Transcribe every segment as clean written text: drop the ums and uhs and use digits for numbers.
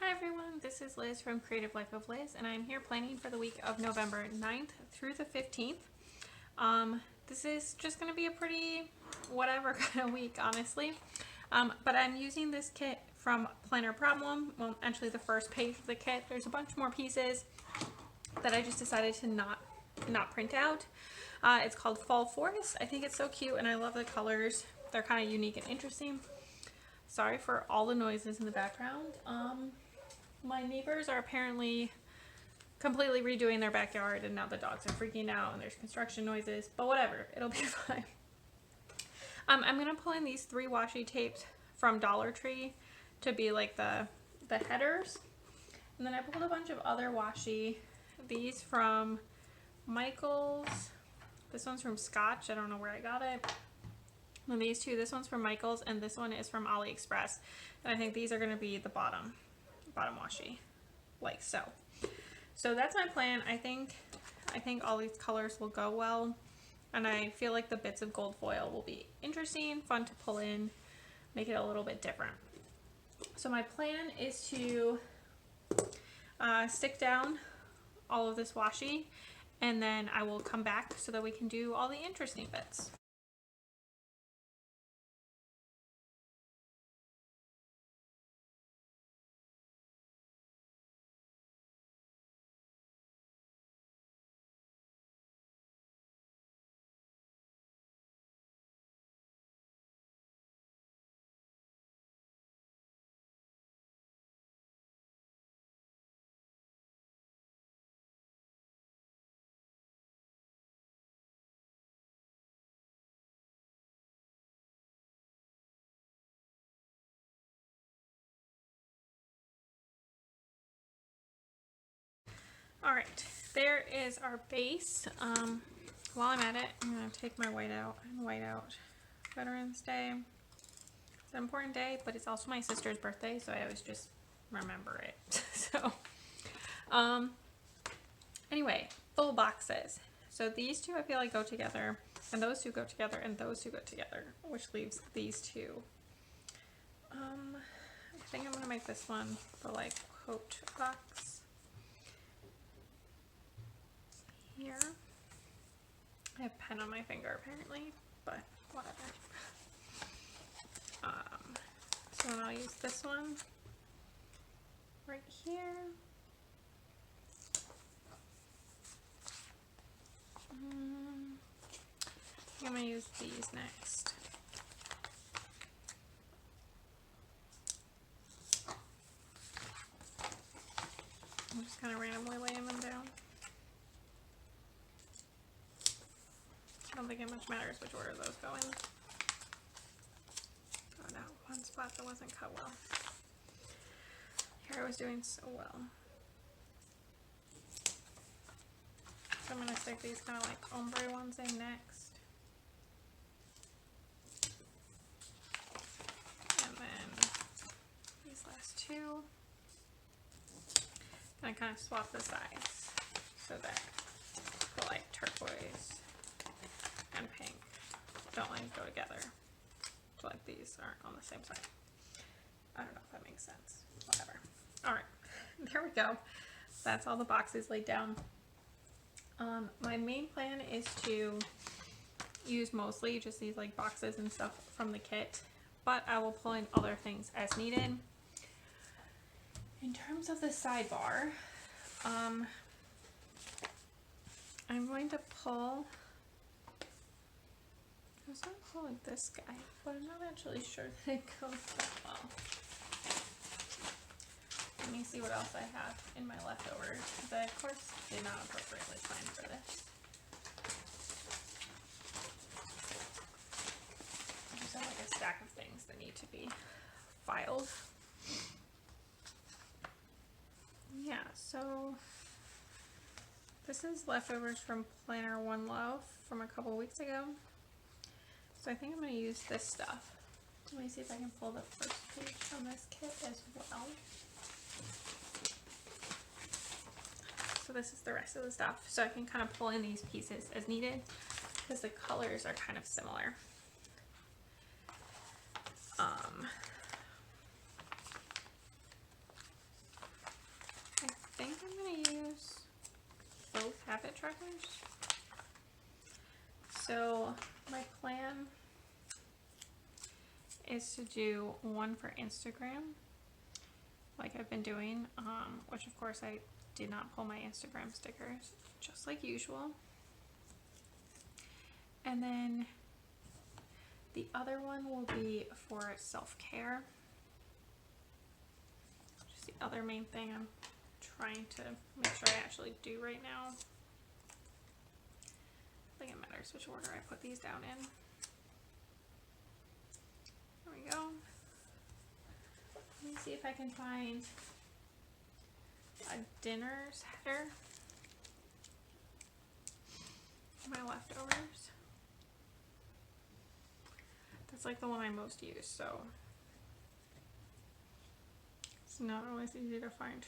Hi everyone, this is Liz from Creative Life of Liz, and I'm here planning for the week of November 9th through the 15th. This is just going to be a pretty whatever kind of week, honestly. But I'm using this kit from Planner Problem. Well, actually the first page of the kit. There's a bunch more pieces that I just decided to not print out. It's called Fall Forest. I think it's so cute and I love the colors. They're kind of unique and interesting. Sorry for all the noises in the background. My neighbors are apparently completely redoing their backyard and now the dogs are freaking out and there's construction noises, but whatever, it'll be fine. I'm gonna pull in these 3 washi tapes from Dollar Tree to be like the headers, and then I pulled a bunch of other washi. These from Michael's, this one's from Scotch, I don't know where I got it. And these two, this one's from Michael's and this one is from AliExpress, and I think these are gonna be the bottom washi, like so. So that's my plan. I think all these colors will go well, and I feel like the bits of gold foil will be interesting, fun to pull in, make it a little bit different. So my plan is to stick down all of this washi, and then I will come back so that we can do all the interesting bits. Alright, there is our base. While I'm at it, I'm going to take my white out and white out Veterans Day. It's an important day, but it's also my sister's birthday, so I always just remember it. So, anyway, full boxes. So these two I feel like go together, and those two go together, and those two go together, which leaves these two. I think I'm going to make this one the like quote box. Here. I have pen on my finger apparently, but whatever. So then I'll use this one right here. I'm gonna use these next. I'm just kind of randomly laying them down. I don't think it much matters which order those go in. Oh no, one spot that wasn't cut well. Here I was doing so well. So I'm gonna stick these kind of like ombre ones in next. And then these last two. And I kind of swap the sides so that the like turquoise and pink don't like go together. So like these aren't on the same side. I don't know if that makes sense. Whatever. Alright, there we go. That's all the boxes laid down. My main plan is to use mostly just these like boxes and stuff from the kit, but I will pull in other things as needed. In terms of the sidebar, I'm going to pull, I was going to pull like this guy, but I'm not actually sure that it goes that well. Let me see what else I have in my leftovers, because I of course did not appropriately plan for this. I just have like a stack of things that need to be filed. Yeah, so this is leftovers from Planner One Loaf from a couple weeks ago. So I think I'm going to use this stuff. Let me see if I can pull the first page from this kit as well. So this is the rest of the stuff. So I can kind of pull in these pieces as needed because the colors are kind of similar. think I'm going to use both habit trackers. So my plan is to do one for Instagram, like I've been doing, which of course I did not pull my Instagram stickers, just like usual. And then the other one will be for self-care, which is the other main thing I'm trying to make sure I actually do right now. I think it matters which order I put these down in. There we go. Let me see if I can find a dinner's header. My leftovers. That's like the one I most use, so it's not always easy to find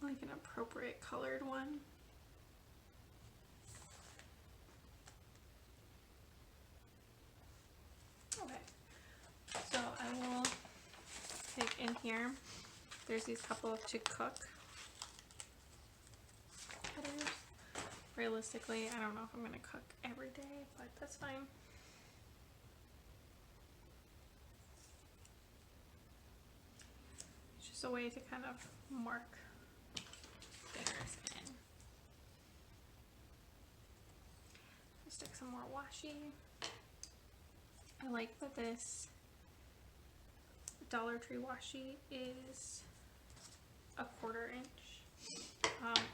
like an appropriate colored one. Okay, so I will take in here, there's these couple of to cook headers. Realistically, I don't know if I'm going to cook every day, but that's fine. It's just a way to kind of mark dinners in. I'll stick some more washi. I like that this Dollar Tree washi is a 1/4 inch,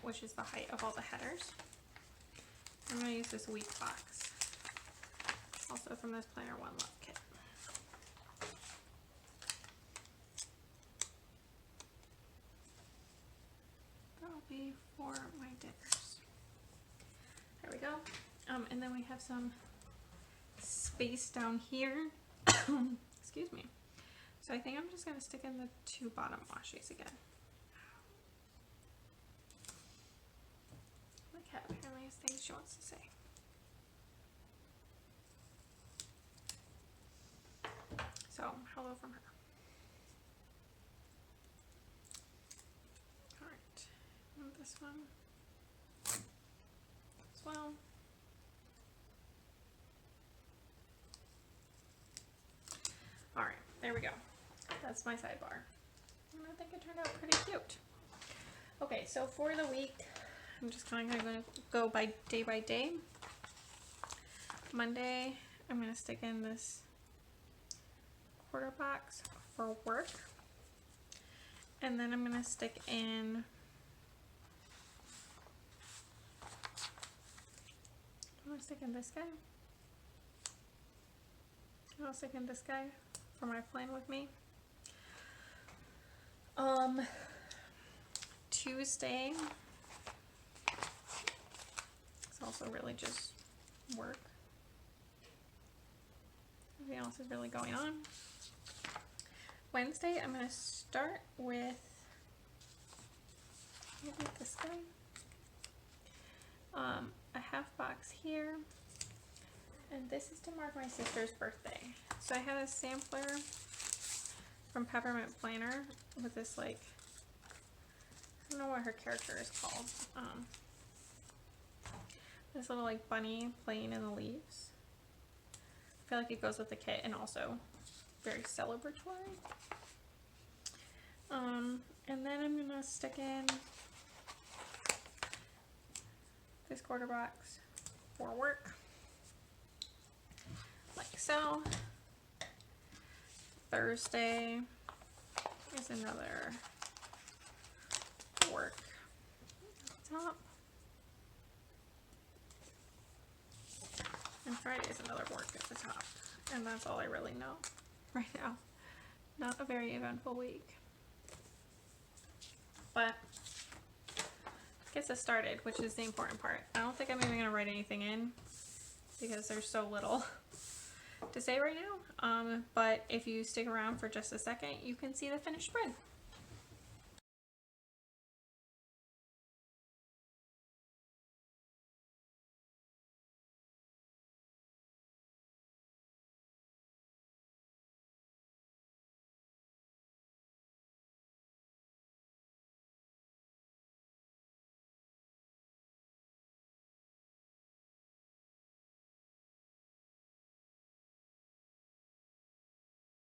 which is the height of all the headers. I'm going to use this week box, also from this Planner One Love kit. That'll be for my dinners. There we go. And then we have some space down here. Excuse me. So I think I'm just going to stick in the 2 bottom washies again. My cat apparently has things she wants to say. So, hello from her. Alright, and this one as well. Alright, there we go. That's my sidebar. And I think it turned out pretty cute. Okay, so for the week, I'm just kind of going to go by day. Monday, I'm going to stick in this 1/4 box for work. And then I'm going to stick in this guy. I'll stick in this guy for my plan with me. Tuesday, it's also really just work. Nothing else is really going on. Wednesday, I'm going to start with maybe this guy. A half box here. And this is to mark my sister's birthday. So I had a sampler from Peppermint Planner with this, like, I don't know what her character is called. This little like bunny playing in the leaves. I feel like it goes with the kit and also very celebratory. And then I'm gonna stick in this 1/4 box for work, like so. Thursday is another work top, and Friday is another work at the top, and that's all I really know right now. Not a very eventful week, but gets us started, which is the important part. I don't think I'm even gonna write anything in because there's so little to say right now, but if you stick around for just a second, you can see the finished spread.